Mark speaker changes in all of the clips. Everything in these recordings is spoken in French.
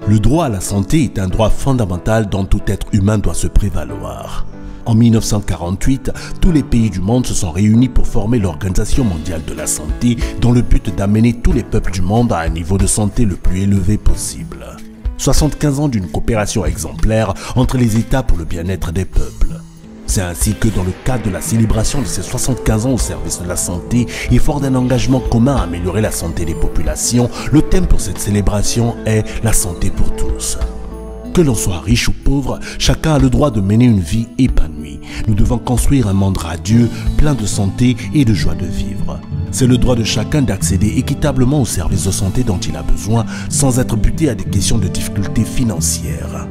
Speaker 1: Le droit à la santé est un droit fondamental dont tout être humain doit se prévaloir. En 1948, tous les pays du monde se sont réunis pour former l'Organisation mondiale de la santé dans le but d'amener tous les peuples du monde à un niveau de santé le plus élevé possible. 75 ans d'une coopération exemplaire entre les États pour le bien-être des peuples. C'est ainsi que dans le cadre de la célébration de ces 75 ans au service de la santé et fort d'un engagement commun à améliorer la santé des populations, le thème pour cette célébration est la santé pour tous. Que l'on soit riche ou pauvre, chacun a le droit de mener une vie épanouie. Nous devons construire un monde radieux, plein de santé et de joie de vivre. C'est le droit de chacun d'accéder équitablement aux services de santé dont il a besoin sans être buté à des questions de difficultés financières.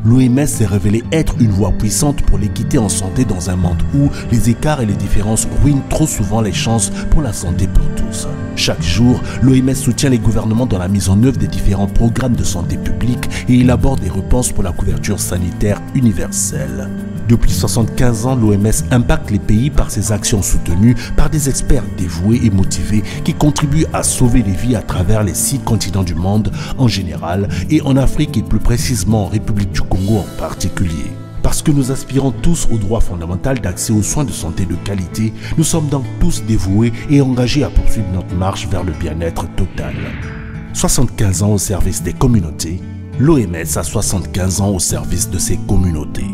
Speaker 1: L'OMS s'est révélée être une voie puissante pour l'équité en santé dans un monde où les écarts et les différences ruinent trop souvent les chances pour la santé pour tous. Chaque jour, l'OMS soutient les gouvernements dans la mise en œuvre des différents programmes de santé publique et élabore des réponses pour la couverture sanitaire universelle. Depuis 75 ans, l'OMS impacte les pays par ses actions soutenues par des experts dévoués et motivés qui contribuent à sauver les vies à travers les 6 continents du monde en général et en Afrique et plus précisément en République du Congo en particulier. Parce que nous aspirons tous au droit fondamental d'accès aux soins de santé de qualité, nous sommes donc tous dévoués et engagés à poursuivre notre marche vers le bien-être total. 75 ans au service des communautés, l'OMS a 75 ans au service de ses communautés.